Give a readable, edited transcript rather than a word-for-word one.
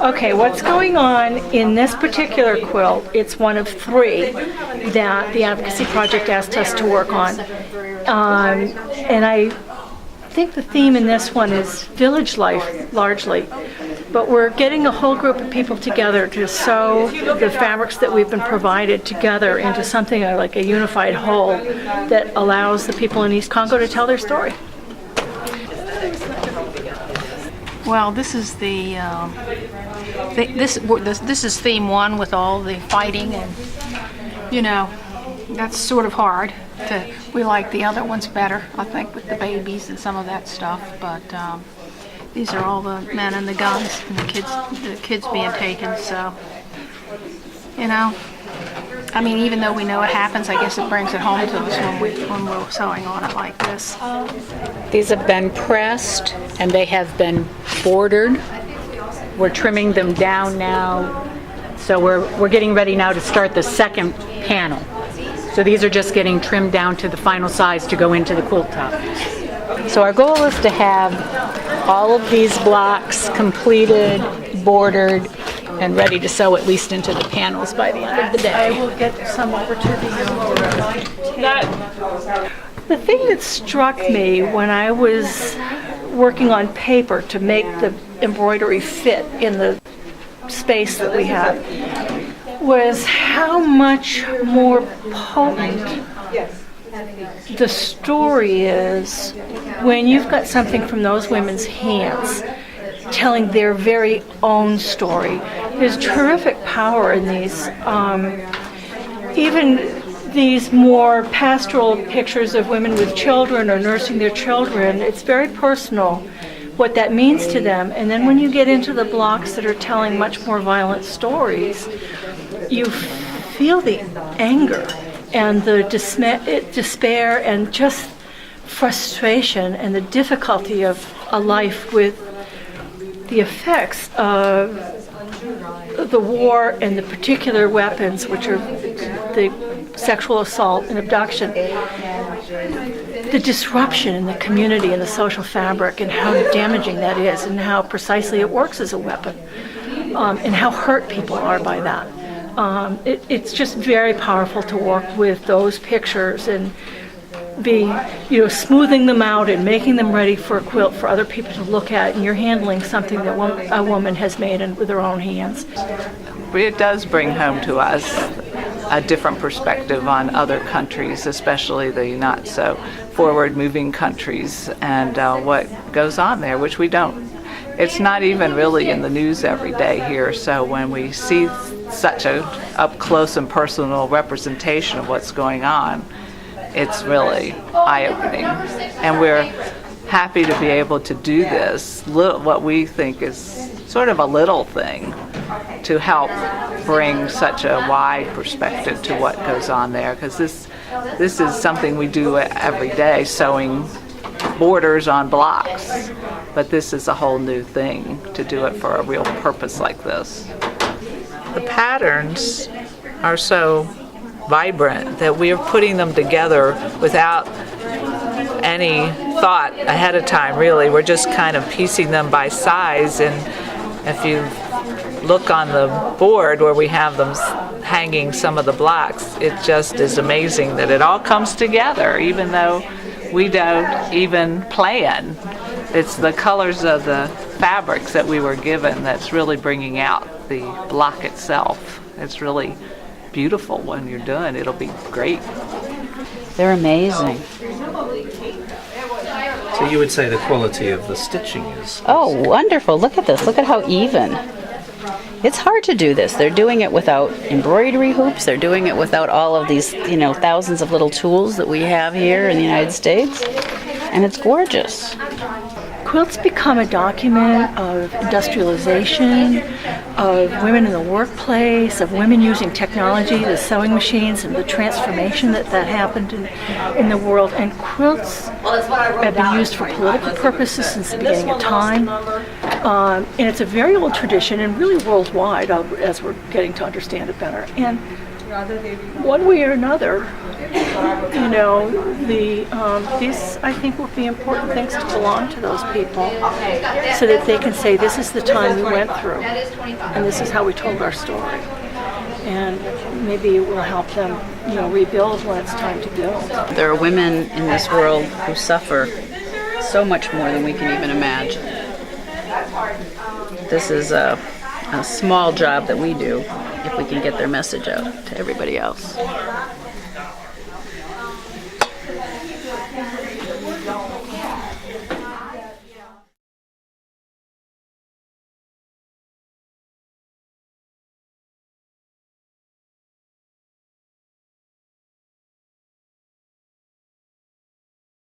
Okay, what's going on in this particular quilt, it's one of 3 that the Advocacy Project asked us to work on. And I think the theme in this one is village life, largely. But we're getting a whole group of people together to sew the fabrics that we've been provided together into something like a unified whole that allows the people in East Congo to tell their story. Well, this is this is theme 1 with all the fighting, and that's sort of hard. We like the other ones better, I think, with the babies and some of that stuff. But these are all the men and the guns and the kids being taken. So I mean, even though we know it happens, I guess it brings it home to us when we're sewing on it like this. These have been pressed and they have been bordered. We're trimming them down now. So we're getting ready now to start the second panel. So these are just getting trimmed down to the final size to go into the quilt top. So our goal is to have all of these blocks completed, bordered, and ready to sew at least into the panels by the end of the day. I will get some over to the thing that struck me when I was working on paper to make the embroidery fit in the space that we have was how much more potent the story is when you've got something from those women's hands telling their very own story. There's terrific power in these, even these more pastoral pictures of women with children or nursing their children. It's very personal what that means to them. And then when you get into the blocks that are telling much more violent stories, you feel the anger and the despair and just frustration and the difficulty of a life with the effects of the war and the particular weapons, which are the sexual assault and abduction, the disruption in the community and the social fabric, and how damaging that is, and how precisely it works as a weapon, and how hurt people are by that. It's just very powerful to work with those pictures and be, smoothing them out and making them ready for a quilt for other people to look at, and you're handling something that a woman has made with her own hands. It does bring home to us a different perspective on other countries, especially the not so forward-moving countries, and what goes on there, which we don't. It's not even really in the news every day here, so when we see such a up-close and personal representation of what's going on, it's really eye-opening. And we're happy to be able to do this, what we think is sort of a little thing, to help bring such a wide perspective to what goes on there, because this is something we do every day, sewing borders on blocks, but this is a whole new thing to do it for a real purpose like this. The patterns are so vibrant that we are putting them together without any thought ahead of time, really. We're just kind of piecing them by size, and if you look on the board where we have them hanging some of the blocks, it just is amazing that it all comes together, even though we don't even plan. It's the colors of the fabrics that we were given that's really bringing out the block itself. It's really beautiful when you're doing it. It'll be great. They're amazing. So you would say the quality of the stitching is... Oh, wonderful. Look at this. Look at how even. It's hard to do this. They're doing it without embroidery hoops. They're doing it without all of these, thousands of little tools that we have here in the United States. And it's gorgeous. Quilts become a document of industrialization, of women in the workplace, of women using technology, the sewing machines, and the transformation that happened in the world. And quilts have been used for political purposes since the beginning of time. And it's a very old tradition, and really worldwide, as we're getting to understand it better. And one way or another, you know, these I think will be important things to belong to those people, so that they can say, this is the time we went through, and this is how we told our story. And maybe it will help them, you know, rebuild when it's time to build. There are women in this world who suffer so much more than we can even imagine. This is a small job that we do if we can get their message out to everybody else.